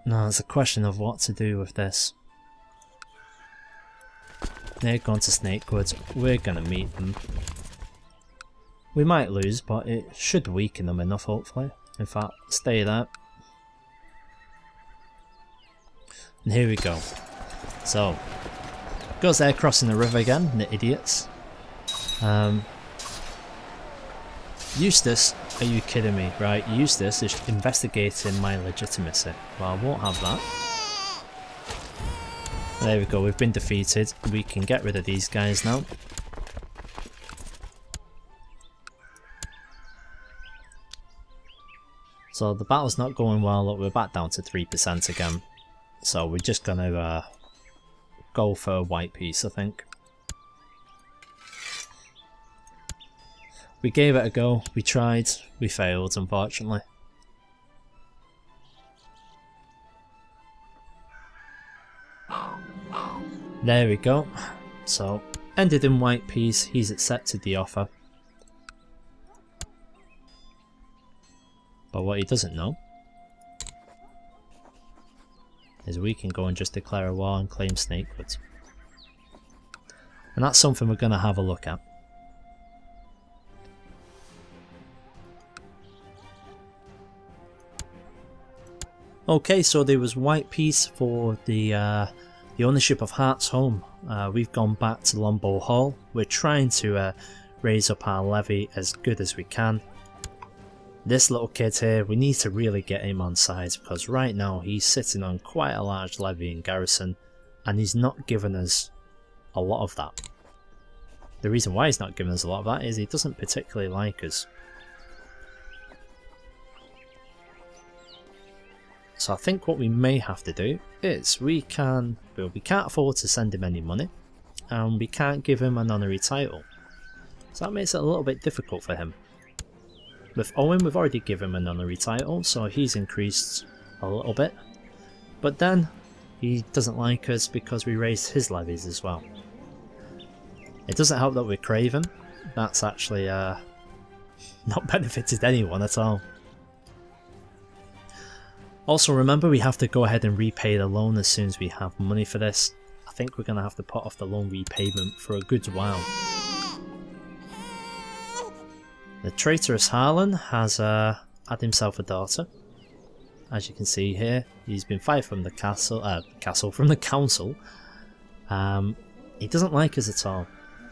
Now it's a question of what to do with this. They're going to Snakewood. We're going to meet them. We might lose, but it should weaken them enough, hopefully. In fact, stay there. And here we go. So, goes there crossing the river again, the idiots. Eustace, are you kidding me? Right, Eustace is investigating my legitimacy. Well, I won't have that. There we go, we've been defeated. We can get rid of these guys now. So the battle's not going well, look, we're back down to 3% again. So we're just gonna go for a white piece, I think. We gave it a go, we tried, we failed unfortunately. There we go. So, ended in white piece, he's accepted the offer. But what he doesn't know is we can go and just declare a war and claim Snakewood. And that's something we're going to have a look at. Okay, so there was white piece for the ownership of Hart's Home. We've gone back to Longbow Hall. We're trying to raise up our levy as good as we can. This little kid here, we need to really get him on side because right now he's sitting on quite a large levy in garrison and he's not giving us a lot of that. The reason why he's not giving us a lot of that is he doesn't particularly like us. So I think what we may have to do is we can't afford to send him any money and we can't give him an honorary title. So that makes it a little bit difficult for him. With Owen, we've already given him an honorary title, so he's increased a little bit. But then, he doesn't like us because we raised his levies as well. It doesn't help that we're craven. That's actually not benefited anyone at all. Also remember, we have to go ahead and repay the loan as soon as we have money for this. I think we're going to have to put off the loan repayment for a good while. The traitorous Harlan has had himself a daughter. As you can see here, he's been fired from the from the council. He doesn't like us at all.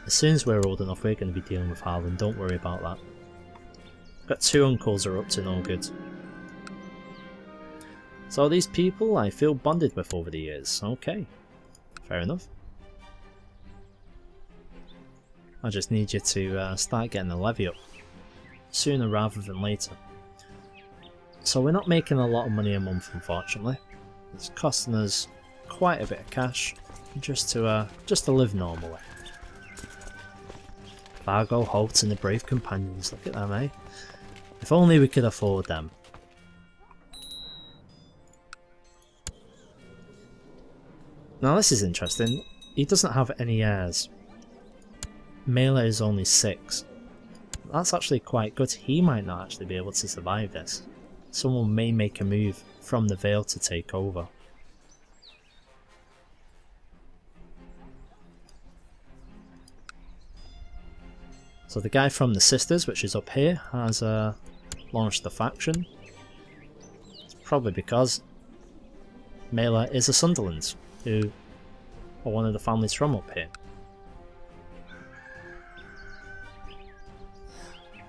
As soon as we're old enough, we're going to be dealing with Harlan. Don't worry about that. Got two uncles who are up to no good. So these people I feel bonded with over the years. Okay, fair enough. I just need you to start getting the levy up sooner rather than later. So we're not making a lot of money a month, unfortunately. It's costing us quite a bit of cash just to live normally. Fargo, Holt and the Brave Companions, look at them, eh? If only we could afford them. Now this is interesting, he doesn't have any heirs. Mela is only 6. That's actually quite good, he might not actually be able to survive this. Someone may make a move from the Vale to take over. So the guy from the Sisters, which is up here, has launched a faction. It's probably because Mela is a Sunderland, who are one of the families from up here.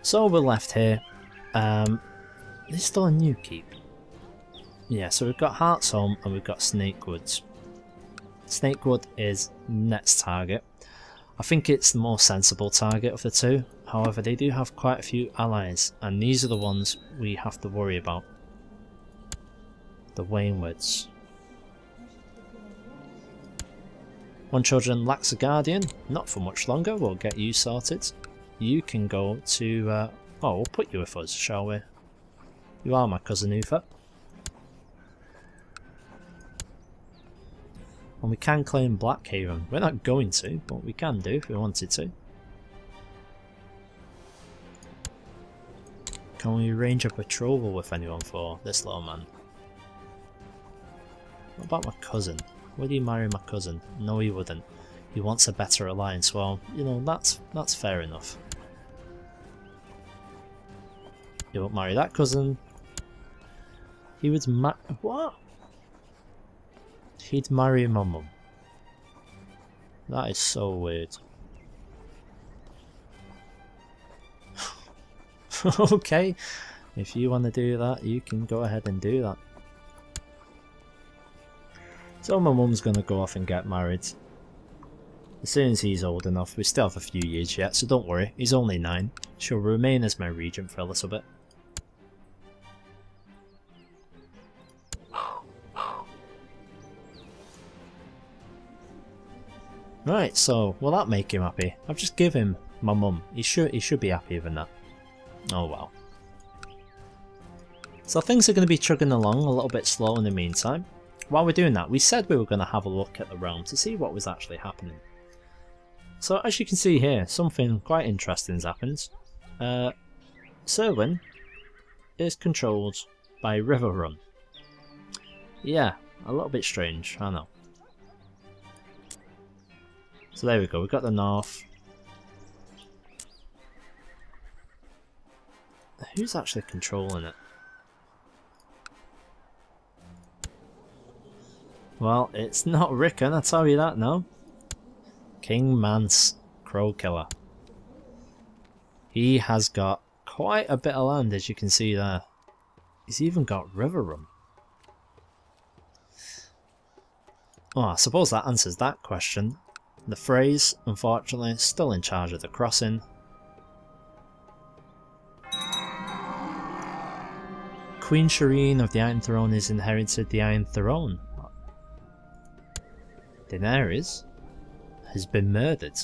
So we're left here. There's still a new keep. Yeah, so we've got Hart's Home and we've got Snakewood. Snakewood is next target. I think it's the more sensible target of the two. However, they do have quite a few allies, and these are the ones we have to worry about. The Wainwoods. One children lacks a guardian. Not for much longer, we'll get you sorted. You can go to... oh, we'll put you with us, shall we? You are my cousin Uther. And we can claim Blackhaven. We're not going to, but we can do if we wanted to. Can we arrange a patrol with anyone for this little man? What about my cousin? Would he marry my cousin? No, he wouldn't. He wants a better alliance. Well, you know, that's fair enough. He won't marry that cousin. He would what? He'd marry my mum. That is so weird. Okay, if you want to do that, you can go ahead and do that. So my mum's going to go off and get married. As soon as he's old enough. We still have a few years yet, so don't worry. He's only 9. She'll remain as my regent for a little bit. Right, so will that make him happy? I've just given him my mum. He should be happy with that. Oh well. So things are going to be chugging along a little bit slow in the meantime. While we're doing that, we said we were going to have a look at the realm to see what was actually happening. So as you can see here, something quite interesting has happened. Serwyn is controlled by River Run. Yeah, a little bit strange, I know. So there we go, we've got the north. Who's actually controlling it? Well, it's not Rickon, I'll tell you that now. King Mance, Crow Killer. He has got quite a bit of land, as you can see there. He's even got River Run. Oh, I suppose that answers that question. The Freys, unfortunately, is still in charge of the crossing. Queen Shireen of the Iron Throne has inherited the Iron Throne. Daenerys has been murdered.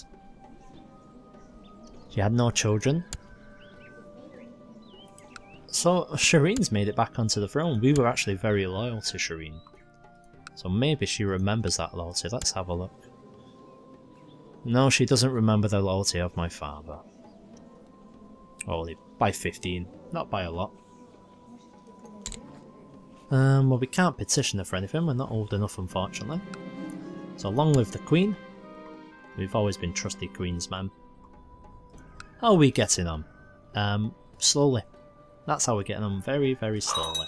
She had no children. So Shireen's made it back onto the throne. We were actually very loyal to Shireen. So maybe she remembers that loyalty. Let's have a look. No, she doesn't remember the loyalty of my father. Only by 15, not by a lot. Well, we can't petition her for anything, we're not old enough unfortunately. So long live the Queen. We've always been trusty Queens, man. How are we getting on? Slowly. That's how we're getting on, very, very slowly.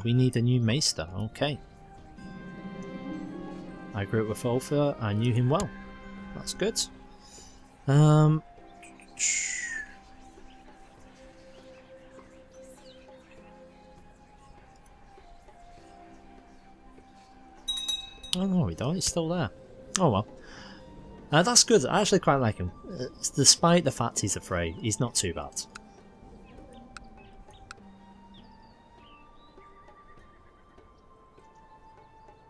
We need a new maester, okay. I grew up with Ulfa, I knew him well. That's good. Oh no, we don't, he's still there. Oh well. That's good, I actually quite like him. Despite the fact he's afraid, he's not too bad.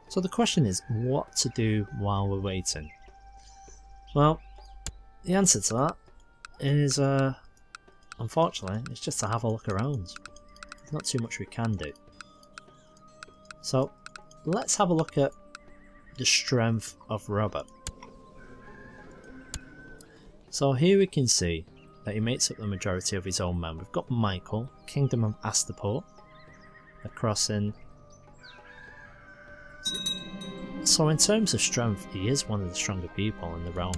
So the question is, what to do while we're waiting? Well, the answer to that is, unfortunately, it's just to have a look around. There's not too much we can do. So, let's have a look at the strength of Robert. So here we can see that he makes up the majority of his own men. We've got Michael, Kingdom of Astapor, a crossing. So in terms of strength, he is one of the stronger people in the realm.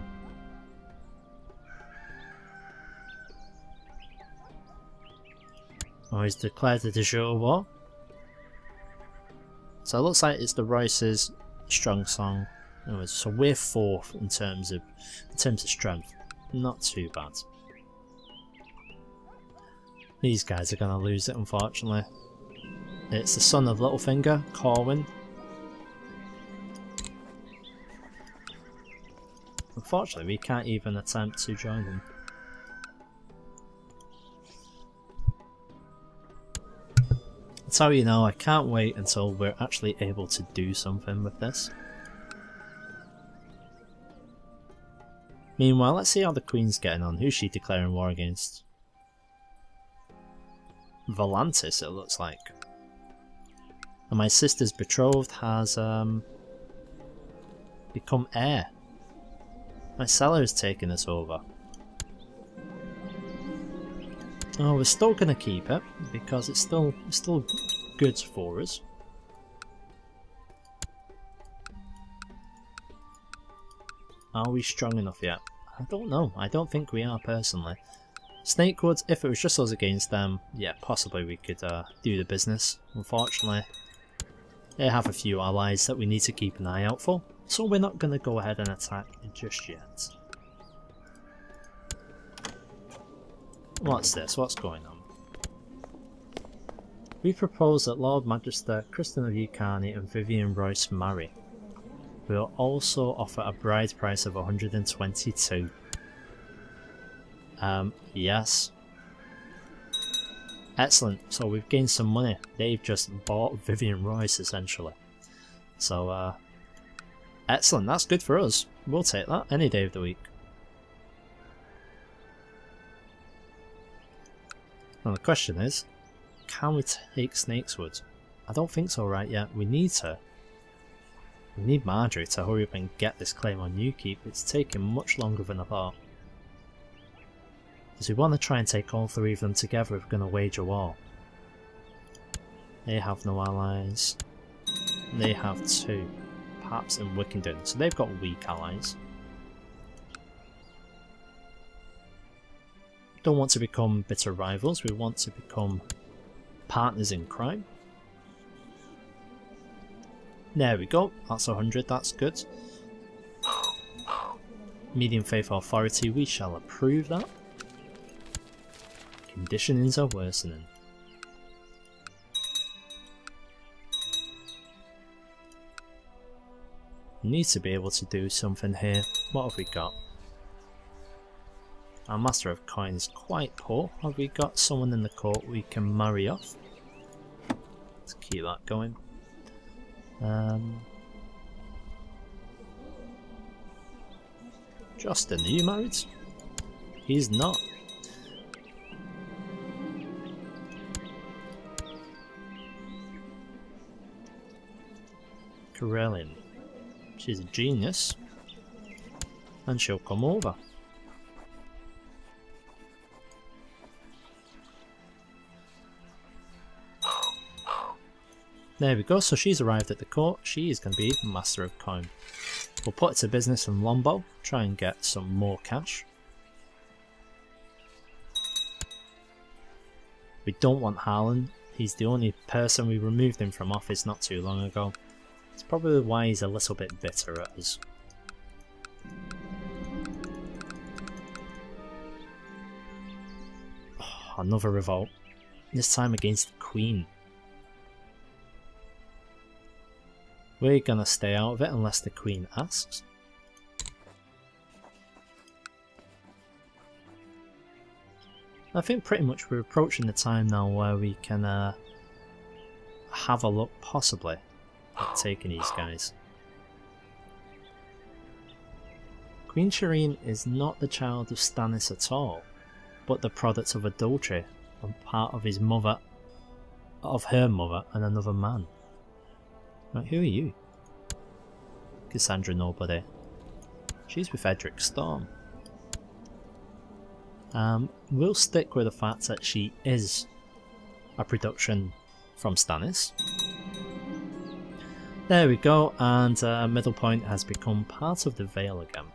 Oh, he's declared a de jure war. So it looks like it's the Royce's strong song. Anyways, so we're 4th in terms of strength. Not too bad. These guys are going to lose it, unfortunately. It's the son of Littlefinger, Corwin. Unfortunately, we can't even attempt to join them. That's how you know I can't wait until we're actually able to do something with this. Meanwhile, let's see how the Queen's getting on. Who's she declaring war against? Volantis, it looks like. And my sister's betrothed has become heir. My seller has taken us over. Oh, we're still going to keep it because it's still good for us. Are we strong enough yet? I don't know. I don't think we are personally. Snakewood, if it was just us against them, yeah, possibly we could do the business. Unfortunately, they have a few allies that we need to keep an eye out for, so we're not going to go ahead and attack just yet. What's this? What's going on? We propose that Lord Magister, Kristen of Yukani and Vivian Royce marry. We'll also offer a bride price of 122. Yes. Excellent, so we've gained some money. They've just bought Vivian Royce essentially. So, excellent, that's good for us. We'll take that any day of the week. Now the question is, can we take Snakeswood? I don't think so right yet. We need to. We need Marjorie to hurry up and get this claim on Newkeep. It's taking much longer than I thought. Because we want to try and take all three of them together if we're going to wage a war. They have no allies. They have two. Perhaps in Wickenden. So they've got weak allies. Don't want to become bitter rivals. We want to become partners in crime. There we go. That's 100. That's good. Medium faith authority. We shall approve that. Conditionings are worsening. Need to be able to do something here. What have we got? Our Master of Coin is quite poor. Have we got someone in the court we can marry off? Let's keep that going. Justin, are you married? He's not. Karelin. She's a genius. And she'll come over. There we go, so she's arrived at the court. She is going to be Master of Coin. We'll put it to business in Lombo, try and get some more cash. We don't want Harlan. He's the only person we removed him from office not too long ago. It's probably why he's a little bit bitter at us. Oh, another revolt. This time against the Queen. We're gonna stay out of it unless the Queen asks. I think pretty much we're approaching the time now where we can have a look possibly at taking these guys. Queen Shireen is not the child of Stannis at all, but the product of adultery on part of his mother, of her mother and another man. Right, who are you? Cassandra Nobody. She's with Edric Storm. We'll stick with the fact that she is a production from Stannis. There we go, and Middle Point has become part of the Vale again.